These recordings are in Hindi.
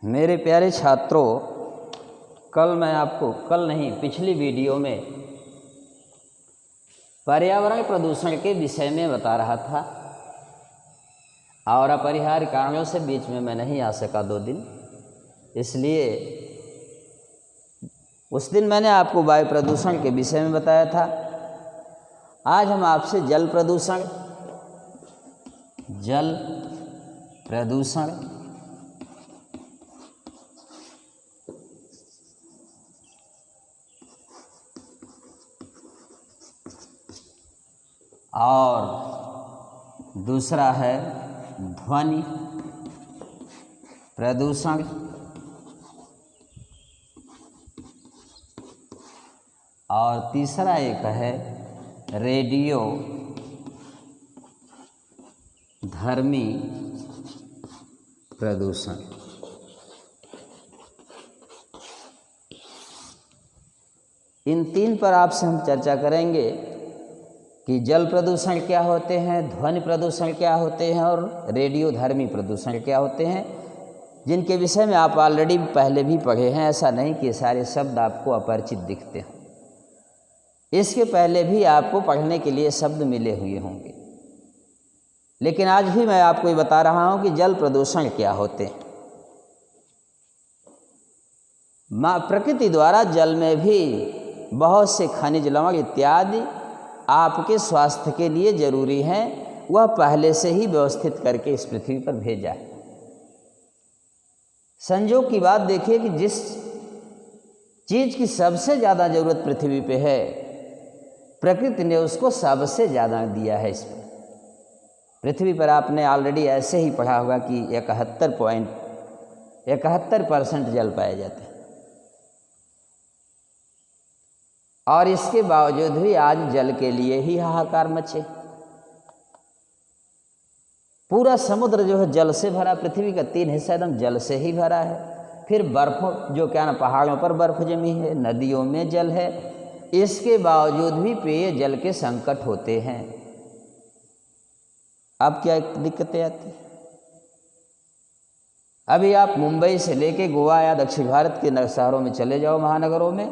मेरे प्यारे छात्रों, कल नहीं पिछली वीडियो में पर्यावरण प्रदूषण के विषय में बता रहा था और अपरिहार्य कारणों से बीच में मैं नहीं आ सका 2 दिन, इसलिए उस दिन मैंने आपको वायु प्रदूषण के विषय में बताया था। आज हम आपसे जल प्रदूषण और दूसरा है ध्वनि प्रदूषण और तीसरा एक है रेडियो धर्मी प्रदूषण। इन 3 पर आपसे हम चर्चा करेंगे कि जल प्रदूषण क्या होते हैं, ध्वनि प्रदूषण क्या होते हैं और रेडियो धर्मी प्रदूषण क्या होते हैं, जिनके विषय में आप ऑलरेडी पहले भी पढ़े हैं। ऐसा नहीं कि सारे शब्द आपको अपरिचित दिखते हैं, इसके पहले भी आपको पढ़ने के लिए शब्द मिले हुए होंगे, लेकिन आज भी मैं आपको ये बता रहा हूँ कि जल प्रदूषण क्या होते हैं। प्रकृति द्वारा जल में भी बहुत से खनिज लवण इत्यादि आपके स्वास्थ्य के लिए जरूरी हैं, वह पहले से ही व्यवस्थित करके इस पृथ्वी पर भेजा है। संयोग की बात देखिए कि जिस चीज़ की सबसे ज़्यादा ज़रूरत पृथ्वी पे है, प्रकृति ने उसको सबसे ज़्यादा दिया है। इस पृथ्वी पर आपने ऑलरेडी ऐसे ही पढ़ा होगा कि 71% जल पाए जाते हैं, और इसके बावजूद भी आज जल के लिए ही हाहाकार मचे। पूरा समुद्र जो है जल से भरा, पृथ्वी का 3 हिस्सा एकदम जल से ही भरा है। फिर बर्फ जो क्या ना, पहाड़ों पर बर्फ जमी है, नदियों में जल है, इसके बावजूद भी पेय जल के संकट होते हैं। अब क्या दिक्कतें आती हैं? अभी आप मुंबई से लेके गोवा या दक्षिण भारत के शहरों में चले जाओ, महानगरों में,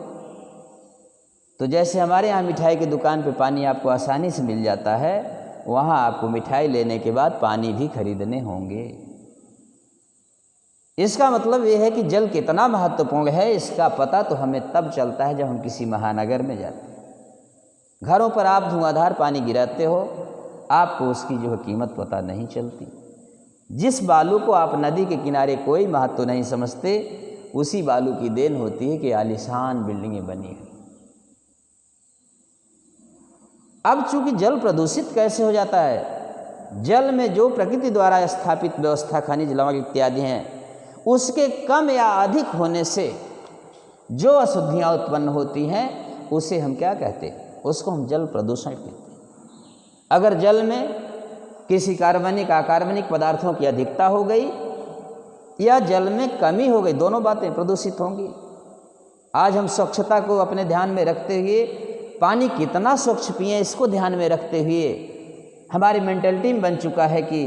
तो जैसे हमारे यहाँ मिठाई की दुकान पे पानी आपको आसानी से मिल जाता है, वहाँ आपको मिठाई लेने के बाद पानी भी खरीदने होंगे। इसका मतलब ये है कि जल कितना महत्वपूर्ण है, इसका पता तो हमें तब चलता है जब हम किसी महानगर में जाते हैं। घरों पर आप धुआंधार पानी गिराते हो, आपको उसकी जो है कीमत पता नहीं चलती। जिस बालू को आप नदी के किनारे कोई महत्व नहीं समझते, उसी बालू की देन होती है कि आलीशान बिल्डिंगें बनी हैं। अब चूंकि जल प्रदूषित कैसे हो जाता है, जल में जो प्रकृति द्वारा स्थापित व्यवस्था खनिज लवण इत्यादि हैं, उसके कम या अधिक होने से जो अशुद्धियाँ उत्पन्न होती हैं, उसे हम क्या कहते हैं? उसको हम जल प्रदूषण कहते हैं। अगर जल में किसी कार्बनिक अकार्बनिक पदार्थों की अधिकता हो गई या जल में कमी हो गई, दोनों बातें प्रदूषित होंगी। आज हम स्वच्छता को अपने ध्यान में रखते हुए पानी कितना स्वच्छ पिएं, इसको ध्यान में रखते हुए हमारी मेंटलिटी में बन चुका है कि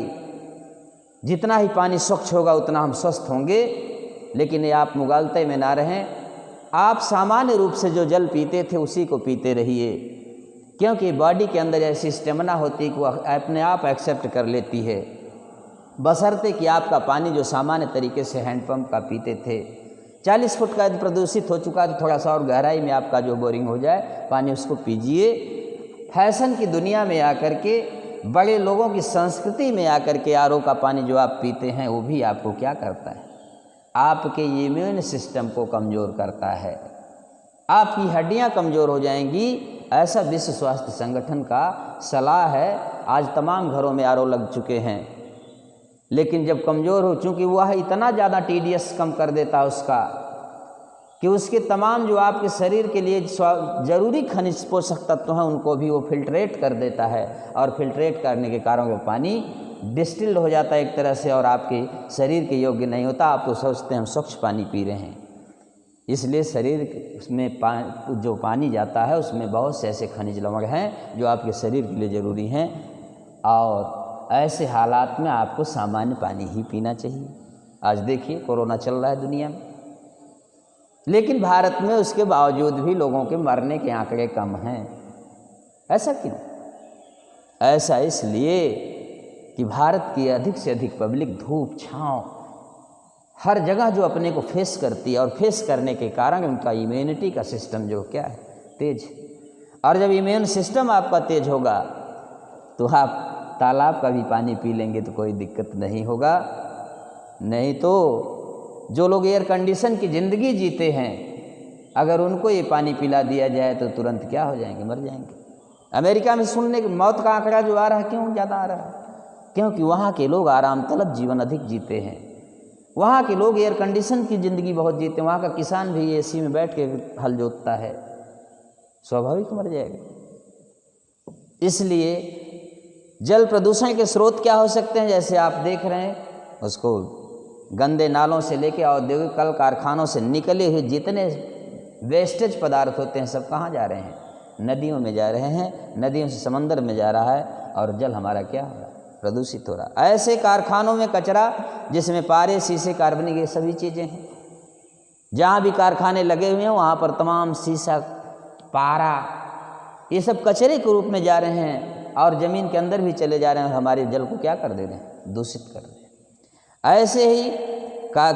जितना ही पानी स्वच्छ होगा उतना हम स्वस्थ होंगे। लेकिन ये आप मुगालते में ना रहें, आप सामान्य रूप से जो जल पीते थे उसी को पीते रहिए, क्योंकि बॉडी के अंदर ऐसी स्टेमिना होती है कि वह अपने आप एक्सेप्ट कर लेती है, बशर्ते कि आपका पानी जो सामान्य तरीके से हैंडपम्प का पीते थे 40 फुट का प्रदूषित हो चुका है, तो थोड़ा सा और गहराई में आपका जो बोरिंग हो जाए पानी, उसको पीजिए। फैशन की दुनिया में आकर के, बड़े लोगों की संस्कृति में आकर के आरओ का पानी जो आप पीते हैं, वो भी आपको क्या करता है? आपके इम्यून सिस्टम को कमज़ोर करता है, आपकी हड्डियां कमज़ोर हो जाएंगी। ऐसा विश्व स्वास्थ्य संगठन का सलाह है। आज तमाम घरों में आरओ लग चुके हैं, लेकिन जब कमज़ोर हो, चूँकि वह इतना ज़्यादा टीडीएस कम कर देता है उसका, कि उसके तमाम जो आपके शरीर के लिए ज़रूरी खनिज पोषक तत्व हैं, उनको भी वो फिल्ट्रेट कर देता है, और फिल्ट्रेट करने के कारण वो पानी डिस्टिल्ड हो जाता है एक तरह से, और आपके शरीर के योग्य नहीं होता। आप तो सोचते हैं हम स्वच्छ पानी पी रहे हैं। इसलिए शरीर में जो पानी जाता है उसमें बहुत से ऐसे खनिज लवण हैं जो आपके शरीर के लिए ज़रूरी हैं, और ऐसे हालात में आपको सामान्य पानी ही पीना चाहिए। आज देखिए कोरोना चल रहा है दुनिया में, लेकिन भारत में उसके बावजूद भी लोगों के मरने के आंकड़े कम हैं। ऐसा क्यों? ऐसा इसलिए कि भारत की अधिक से अधिक पब्लिक धूप छाँव हर जगह जो अपने को फेस करती है, और फेस करने के कारण उनका इम्यूनिटी का सिस्टम जो क्या है, तेज। और जब इम्यून सिस्टम आपका तेज होगा तो आप तालाब का भी पानी पी लेंगे तो कोई दिक्कत नहीं होगा। नहीं तो जो लोग एयर कंडीशन की ज़िंदगी जीते हैं, अगर उनको ये पानी पिला दिया जाए तो तुरंत क्या हो जाएंगे, मर जाएंगे। अमेरिका में सुनने की मौत का आंकड़ा जो आ रहा है, क्यों ज़्यादा आ रहा है? क्योंकि वहाँ के लोग आराम तलब जीवन अधिक जीते हैं। वहाँ के लोग एयर कंडीशन की ज़िंदगी बहुत जीते हैं। वहाँ का किसान भी एसी में बैठ के हल जोतता है, स्वाभाविक मर जाएगा। इसलिए जल प्रदूषण के स्रोत क्या हो सकते हैं? जैसे आप देख रहे हैं, उसको गंदे नालों से लेके औद्योगिक कल कारखानों से निकले हुए जितने वेस्टेज पदार्थ होते हैं सब कहाँ जा रहे हैं? नदियों में जा रहे हैं, नदियों से समंदर में जा रहा है, और जल हमारा क्या हो रहा है? प्रदूषित हो रहा है। ऐसे कारखानों में कचरा जिसमें पारे, शीशे, कार्बनिक ये सभी चीज़ें हैं, जहाँ भी कारखाने लगे हुए हैं वहाँ पर तमाम शीशा, पारा, ये सब कचरे के रूप में जा रहे हैं और ज़मीन के अंदर भी चले जा रहे हैं और हमारे जल को क्या कर दे रहे हैं? दूषित कर रहे हैं। ऐसे ही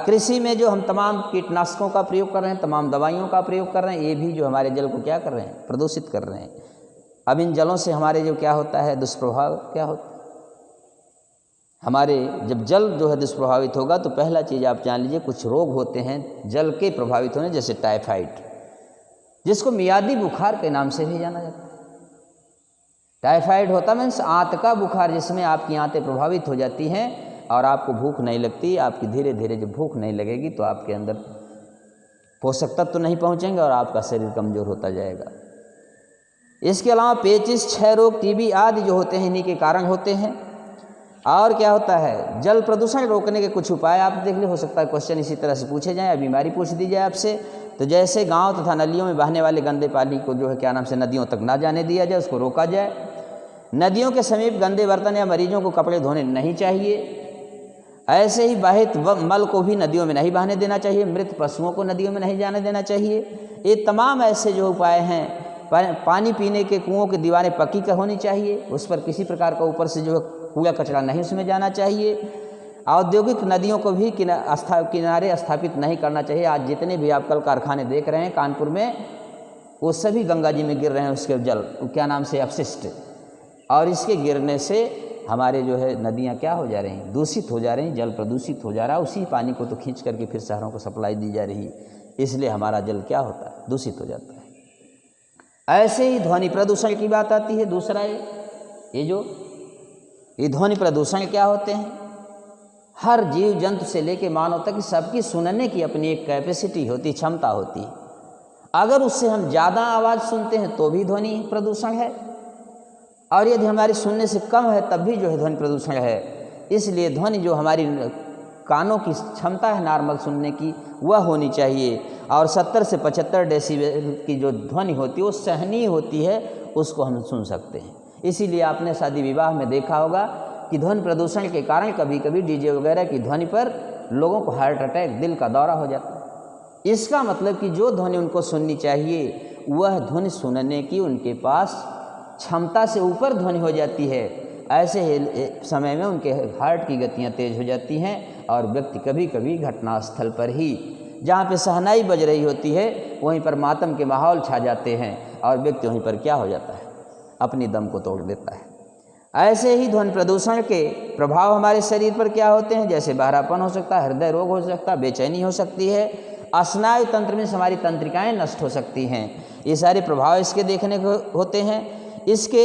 कृषि में जो हम तमाम कीटनाशकों का प्रयोग कर रहे हैं, तमाम दवाइयों का प्रयोग कर रहे हैं, ये भी जो हमारे जल को क्या कर रहे हैं? प्रदूषित कर रहे हैं। अब इन जलों से हमारे जो क्या होता है, दुष्प्रभाव क्या होता है? हमारे जब जल जो है दुष्प्रभावित होगा तो पहला चीज़ आप जान लीजिए, कुछ रोग होते हैं जल के प्रभावित होने, जैसे टाइफाइड, जिसको मियादी बुखार के नाम से भी जाना जाता है। टाइफाइड होता मीन्स आंत का बुखार, जिसमें आपकी आंतें प्रभावित हो जाती हैं और आपको भूख नहीं लगती। आपकी धीरे धीरे जब भूख नहीं लगेगी तो आपके अंदर पोषक तत्व तो नहीं पहुंचेंगे और आपका शरीर कमज़ोर होता जाएगा। इसके अलावा पेचिश, क्षय रोग, टीबी आदि जो होते हैं इन्हीं के कारण होते हैं। और क्या होता है? जल प्रदूषण रोकने के कुछ उपाय आप देख ले, हो सकता है क्वेश्चन इसी तरह से पूछे जाएं, बीमारी पूछ दी जाए आपसे। तो जैसे गांव तथा नदियों में बहने वाले गंदे पानी को जो है क्या नाम से नदियों तक ना जाने दिया जाए, उसको रोका जाए। नदियों के समीप गंदे बर्तन या मरीजों को कपड़े धोने नहीं चाहिए। ऐसे ही बाहित मल को भी नदियों में नहीं बहने देना चाहिए। मृत पशुओं को नदियों में नहीं जाने देना चाहिए। ये तमाम ऐसे जो उपाय हैं। पानी पीने के कुओं की दीवारें पक्की का होनी चाहिए, उस पर किसी प्रकार का ऊपर से जो है कूड़ा कचरा नहीं उसमें जाना चाहिए। औद्योगिक नदियों को भी किनारे स्थापित नहीं करना चाहिए। आज जितने भी आप कल कारखाने देख रहे हैं कानपुर में, वो सभी गंगा जी में गिर रहे हैं, उसके जल क्या नाम से अपशिष्ट, और इसके गिरने से हमारे जो है नदियाँ क्या हो जा रही हैं? दूषित हो जा रही हैं, जल प्रदूषित हो जा रहा है। उसी पानी को तो खींच करके फिर शहरों को सप्लाई दी जा रही है, इसलिए हमारा जल क्या होता है? दूषित हो जाता है। ऐसे ही ध्वनि प्रदूषण की बात आती है। दूसरा ये ध्वनि प्रदूषण क्या होते हैं? हर जीव जंतु से लेके मानव तक सबकी सुनने की अपनी एक कैपेसिटी होती, क्षमता होती है। अगर उससे हम ज़्यादा आवाज़ सुनते हैं तो भी ध्वनि प्रदूषण है, और यदि हमारे सुनने से कम है तब भी जो है ध्वनि प्रदूषण है। इसलिए ध्वनि जो हमारी कानों की क्षमता है नॉर्मल सुनने की, वह होनी चाहिए। और 70 से 75 डेसिबल की जो ध्वनि होती है वो सहनीय होती है, उसको हम सुन सकते हैं। इसीलिए आपने शादी विवाह में देखा होगा कि ध्वनि प्रदूषण के कारण कभी कभी डीजे वगैरह की ध्वनि पर लोगों को हार्ट अटैक, दिल का दौरा हो जाता है। इसका मतलब कि जो ध्वनि उनको सुननी चाहिए वह ध्वनि सुनने की उनके पास क्षमता से ऊपर ध्वनि हो जाती है। ऐसे समय में उनके हार्ट की गतियाँ तेज हो जाती हैं और व्यक्ति कभी कभी घटनास्थल पर ही, जहाँ पे शहनाई बज रही होती है, वहीं पर मातम के माहौल छा जाते हैं और व्यक्ति वहीं पर क्या हो जाता है? अपनी दम को तोड़ देता है। ऐसे ही ध्वनि प्रदूषण के प्रभाव हमारे शरीर पर क्या होते हैं? जैसे बहरापन हो सकता है, हृदय रोग हो सकता है, बेचैनी हो सकती है, स्नायु तंत्र में हमारी तंत्रिकाएँ नष्ट हो सकती हैं। ये सारे प्रभाव इसके देखने को होते हैं। इसके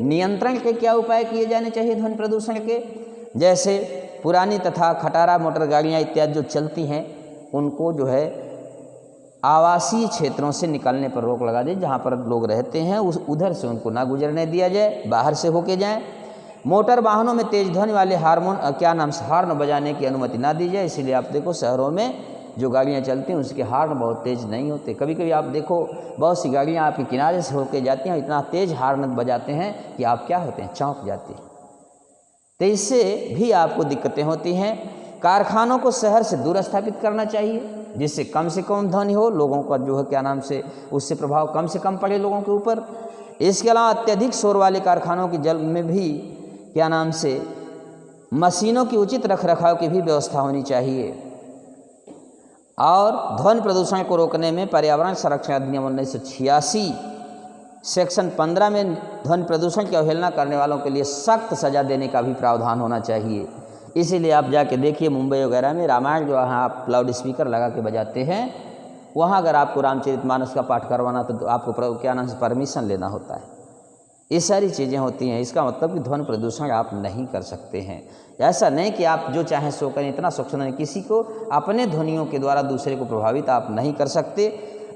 नियंत्रण के क्या उपाय किए जाने चाहिए ध्वनि प्रदूषण के? जैसे पुरानी तथा खटारा मोटर गाड़ियाँ इत्यादि जो चलती हैं, उनको जो है आवासीय क्षेत्रों से निकलने पर रोक लगा दें। जहाँ पर लोग रहते हैं उधर से उनको ना गुजरने दिया जाए, बाहर से होके जाएं। मोटर वाहनों में तेज ध्वनि वाले हार्न बजाने की अनुमति ना दी जाए। इसीलिए आप देखो शहरों में जो गाड़ियाँ चलती हैं उसके हार्न बहुत तेज़ नहीं होते। कभी कभी आप देखो बहुत सी गाड़ियाँ आपके किनारे से होके जाती हैं, इतना तेज़ हार्न बजाते हैं कि आप क्या होते हैं? चौंक जाते हैं। तो इससे भी आपको दिक्कतें होती हैं। कारखानों को शहर से दूर स्थापित करना चाहिए, जिससे कम से कम ध्वनि हो, लोगों का जो है क्या नाम से उससे प्रभाव कम से कम पड़े लोगों के ऊपर। इसके अलावा अत्यधिक शोर वाले कारखानों की जल में भी क्या नाम से मशीनों की उचित रखरखाव की भी व्यवस्था होनी चाहिए। और ध्वनि प्रदूषण को रोकने में पर्यावरण संरक्षण अधिनियम 1986 सेक्शन 15 में ध्वनि प्रदूषण की अवहेलना करने वालों के लिए सख्त सज़ा देने का भी प्रावधान होना चाहिए। इसीलिए आप जाके देखिए मुंबई वगैरह में रामायण जो वहाँ आप लाउड स्पीकर लगा के बजाते हैं, वहाँ अगर आपको रामचरितमानस का पाठ करवाना तो आपको क्या नाम से परमिशन लेना होता है। ये सारी चीज़ें होती हैं। इसका मतलब कि ध्वनि प्रदूषण आप नहीं कर सकते हैं। ऐसा नहीं कि आप जो चाहें सो करें, इतना सक्षम नहीं, किसी को अपने ध्वनियों के द्वारा दूसरे को प्रभावित आप नहीं कर सकते।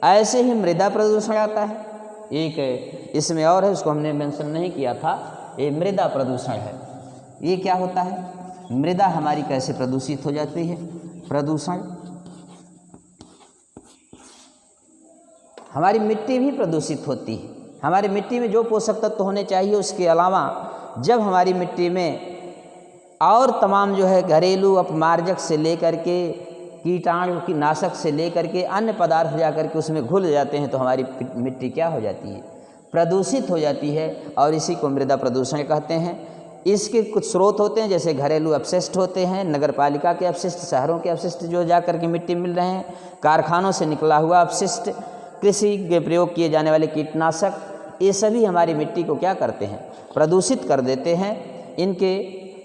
ऐसे ही मृदा प्रदूषण आता है, एक इसमें और है, उसको हमने मेंशन नहीं किया था, ये मृदा प्रदूषण है। ये क्या होता है, मृदा हमारी कैसे प्रदूषित हो जाती है। प्रदूषण हमारी मिट्टी भी प्रदूषित होती है। हमारी मिट्टी में जो पोषक तत्व होने चाहिए उसके अलावा जब हमारी मिट्टी में और तमाम जो है घरेलू अपमार्जक से लेकर के कीटाणु की नाशक से लेकर के अन्य पदार्थ जा कर के उसमें घुल जाते हैं तो हमारी मिट्टी क्या हो जाती है, प्रदूषित हो जाती है। और इसी को मृदा प्रदूषण कहते हैं। इसके कुछ स्रोत होते हैं, जैसे घरेलू अपशिष्ट होते हैं, नगर पालिका के अपशिष्ट, शहरों के अपशिष्ट जो जा कर के मिट्टी मिल रहे हैं, कारखानों से निकला हुआ अपशिष्ट, कृषि के प्रयोग किए जाने वाले कीटनाशक, ये सभी हमारी मिट्टी को क्या करते हैं, प्रदूषित कर देते हैं। इनके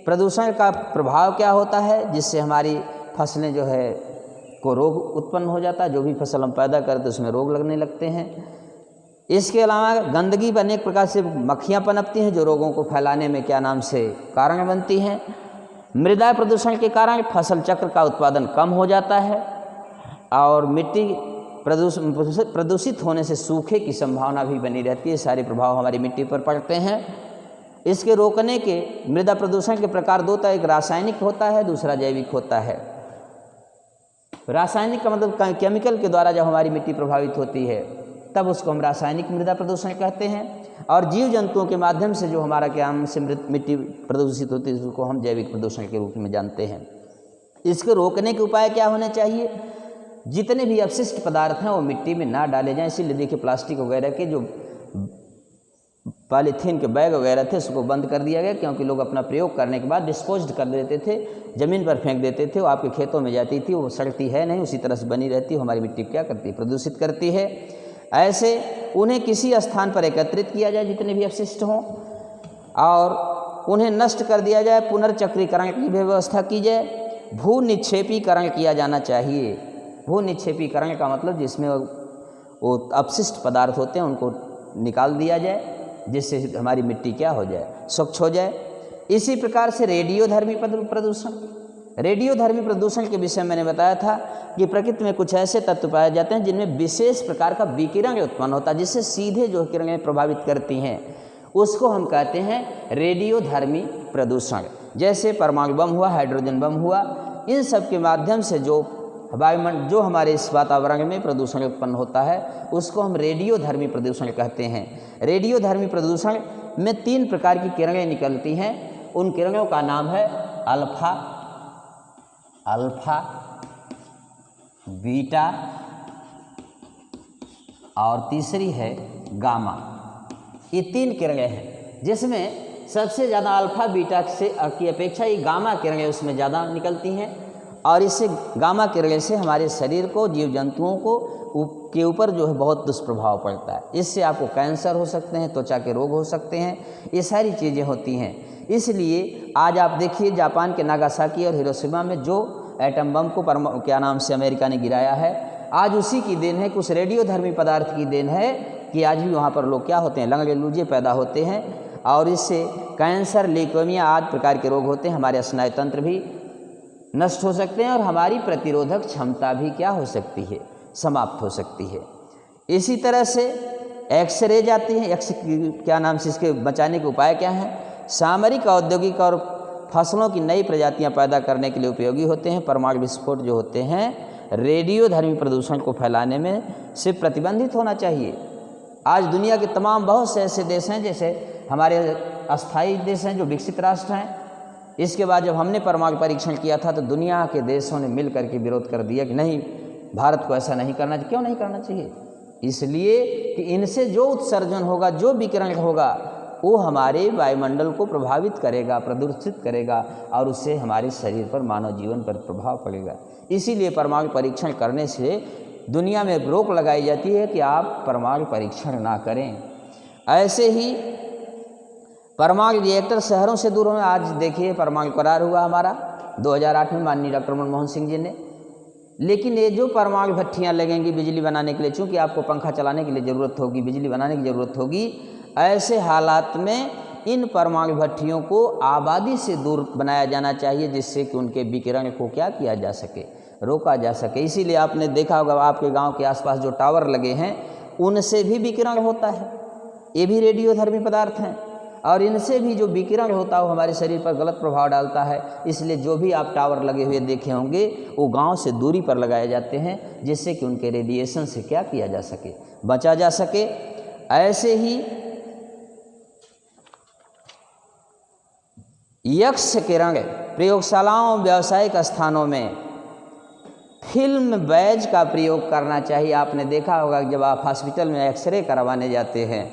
प्रदूषण का प्रभाव क्या होता है, जिससे हमारी फसलें जो है को रोग उत्पन्न हो जाता है। जो भी फसल हम पैदा करते उसमें रोग लगने लगते हैं। इसके अलावा गंदगी पर अनेक प्रकार से मक्खियाँ पनपती हैं जो रोगों को फैलाने में क्या नाम से कारण बनती हैं। मृदा प्रदूषण के कारण फसल चक्र का उत्पादन कम हो जाता है और मिट्टी प्रदूषित होने से सूखे की संभावना भी बनी रहती है। सारे प्रभाव हमारी मिट्टी पर पड़ते हैं। इसके रोकने के मृदा प्रदूषण के प्रकार दो, एक रासायनिक होता है, दूसरा जैविक होता है। रासायनिक का मतलब केमिकल के द्वारा जब हमारी मिट्टी प्रभावित होती है तब उसको हम रासायनिक मृदा प्रदूषण कहते हैं। और जीव जंतुओं के माध्यम से जो हमारा क्या नाम से मिट्टी प्रदूषित होती है उसको हम जैविक प्रदूषण के रूप में जानते हैं। इसको रोकने के उपाय क्या होने चाहिए, जितने भी अपशिष्ट पदार्थ हैं वो मिट्टी में ना डाले जाएं। इसीलिए देखिए प्लास्टिक वगैरह के जो पॉलीथीन के बैग वगैरह थे उसको बंद कर दिया गया, क्योंकि लोग अपना प्रयोग करने के बाद डिस्पोज्ड कर देते थे, ज़मीन पर फेंक देते थे, वो आपके खेतों में जाती थी, वो सड़ती है नहीं, उसी तरह से बनी रहती है, हमारी मिट्टी क्या करती है, प्रदूषित करती है। ऐसे उन्हें किसी स्थान पर एकत्रित किया जाए जितने भी अपशिष्ट हों और उन्हें नष्ट कर दिया जाए, पुनर्चक्रीकरण की व्यवस्था की जाए, भू निक्षेपीकरण किया जाना चाहिए। भू निक्षेपीकरण का मतलब जिसमें वो अपशिष्ट पदार्थ होते हैं उनको निकाल दिया जाए, जिससे हमारी मिट्टी क्या हो जाए, स्वच्छ हो जाए। इसी प्रकार से रेडियोधर्मी प्रदूषण, रेडियोधर्मी प्रदूषण के विषय में मैंने बताया था कि प्रकृति में कुछ ऐसे तत्व पाए जाते हैं जिनमें विशेष प्रकार का विकिरण उत्पन्न होता है, जिससे सीधे जो किरणें प्रभावित करती हैं उसको हम कहते हैं रेडियोधर्मी प्रदूषण। जैसे परमाणु बम हुआ, हाइड्रोजन बम हुआ, इन सब के माध्यम से जो वायुमंडल जो हमारे इस वातावरण में प्रदूषण उत्पन्न होता है उसको हम रेडियोधर्मी प्रदूषण कहते हैं। रेडियोधर्मी प्रदूषण में 3 प्रकार की किरणें निकलती हैं। उन किरणों का नाम है अल्फा, बीटा और तीसरी है गामा। ये 3 किरणें हैं जिसमें सबसे ज़्यादा अल्फा बीटा से की अपेक्षा ये गामा किरणें उसमें ज़्यादा निकलती हैं और इससे गामा किरणें से हमारे शरीर को, जीव जंतुओं को के ऊपर जो है बहुत दुष्प्रभाव पड़ता है। इससे आपको कैंसर हो सकते हैं, त्वचा के रोग हो सकते हैं, ये सारी चीज़ें होती हैं। इसलिए आज आप देखिए जापान के नागासाकी और हिरोशिमा में जो एटम बम को क्या नाम से अमेरिका ने गिराया है, आज उसी की देन है कि उस रेडियोधर्मी पदार्थ की देन है कि आज भी वहाँ पर लोग क्या होते हैं, लंगड़े लूजे पैदा होते हैं और इससे कैंसर, ल्यूकेमिया आदि प्रकार के रोग होते हैं। हमारे स्नायुतंत्र भी नष्ट हो सकते हैं और हमारी प्रतिरोधक क्षमता भी क्या हो सकती है, समाप्त हो सकती है। इसी तरह से एक्सरे जाती है, क्या नाम से इसके बचाने के उपाय क्या हैं, सामरिक, औद्योगिक और फसलों की नई प्रजातियां पैदा करने के लिए उपयोगी होते हैं। परमाणु विस्फोट जो होते हैं रेडियोधर्मी प्रदूषण को फैलाने में से प्रतिबंधित होना चाहिए। आज दुनिया के तमाम बहुत से ऐसे देश हैं, जैसे हमारे अस्थायी देश हैं जो विकसित राष्ट्र हैं, इसके बाद जब हमने परमाणु परीक्षण किया था तो दुनिया के देशों ने मिल करके विरोध कर दिया कि नहीं, भारत को ऐसा नहीं करना चाहिए। क्यों नहीं करना चाहिए? इसलिए कि इनसे जो उत्सर्जन होगा, जो विकिरण होगा, वो हमारे वायुमंडल को प्रभावित करेगा, प्रदूषित करेगा और उससे हमारे शरीर पर, मानव जीवन पर प्रभाव पड़ेगा। इसीलिए परमाणु परीक्षण करने से दुनिया में रोक लगाई जाती है कि आप परमाणु परीक्षण ना करें। ऐसे ही परमाणु रिएक्टर शहरों से दूर हों। आज देखिए परमाणु करार हुआ हमारा 2008 में माननीय डॉक्टर मनमोहन सिंह जी ने। लेकिन ये जो परमाणु भट्टियाँ लगेंगी बिजली बनाने के लिए, चूँकि आपको पंखा चलाने के लिए ज़रूरत होगी, बिजली बनाने की ज़रूरत होगी, ऐसे हालात में इन परमाणु भट्टियों को आबादी से दूर बनाया जाना चाहिए, जिससे कि उनके विकिरण को क्या किया जा सके, रोका जा सके। इसीलिए आपने देखा होगा आपके गांव के आसपास जो टावर लगे हैं उनसे भी विकिरण होता है। ये भी रेडियोधर्मी पदार्थ हैं और इनसे भी जो विकिरण होता है वो हमारे शरीर पर गलत प्रभाव डालता है। इसलिए जो भी आप टावर लगे हुए देखे होंगे वो गांव से दूरी पर लगाए जाते हैं, जिससे कि उनके रेडिएशन से क्या किया जा सके, बचा जा सके। ऐसे ही यक्ष किरण प्रयोगशालाओं, व्यावसायिक स्थानों में फिल्म बैज का प्रयोग करना चाहिए। आपने देखा होगा कि जब आप हॉस्पिटल में एक्सरे करवाने जाते हैं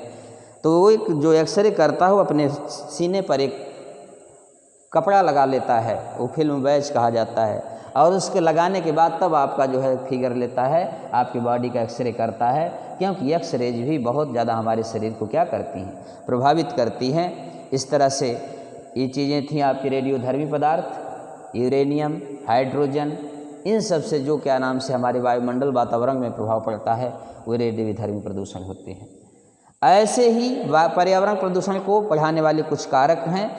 तो वो एक जो एक्सरे करता है वो अपने सीने पर एक कपड़ा लगा लेता है, वो फिल्म बैज कहा जाता है, और उसके लगाने के बाद तब आपका जो है फिगर लेता है, आपकी बॉडी का एक्सरे करता है। क्योंकि एक्सरेज भी बहुत ज़्यादा हमारे शरीर को क्या करती हैं, प्रभावित करती हैं। इस तरह से ये चीज़ें थीं आपके रेडियोधर्मी पदार्थ, यूरेनियम, हाइड्रोजन, इन सब से जो क्या नाम से हमारे वायुमंडल, वातावरण में प्रभाव पड़ता है वो रेडियोधर्मी प्रदूषण होते हैं। ऐसे ही पर्यावरण प्रदूषण को बढ़ाने वाले कुछ कारक हैं,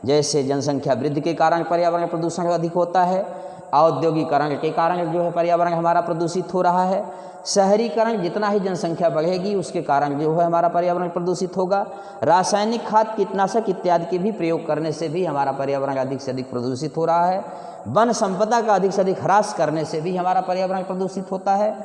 जैसे जनसंख्या वृद्धि के कारण पर्यावरण प्रदूषण अधिक होता है, औद्योगिकरण के कारण जो है पर्यावरण हमारा प्रदूषित हो रहा है, शहरीकरण, जितना ही जनसंख्या बढ़ेगी उसके कारण जो है हमारा पर्यावरण प्रदूषित होगा, रासायनिक खाद, कीटनाशक इत्यादि के भी प्रयोग करने से भी हमारा पर्यावरण अधिक से अधिक प्रदूषित हो रहा है, वन संपदा का अधिक से अधिक ह्रास करने से भी हमारा पर्यावरण प्रदूषित होता है,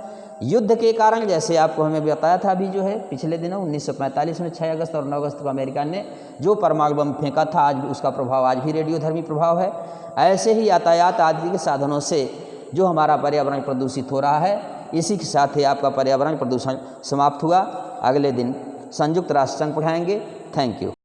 युद्ध के कारण, जैसे आपको हमें बताया था अभी जो है पिछले दिनों 1945 में 6 अगस्त और 9 अगस्त को अमेरिका ने जो परमाणु बम फेंका था, आज उसका प्रभाव आज भी रेडियोधर्मी प्रभाव है। ऐसे ही यातायात आदि के साधनों से जो हमारा पर्यावरण प्रदूषित हो रहा है, इसी के साथ ही आपका पर्यावरण प्रदूषण समाप्त हुआ। अगले दिन संयुक्त राष्ट्र संघ पढ़ाएंगे। Thank you.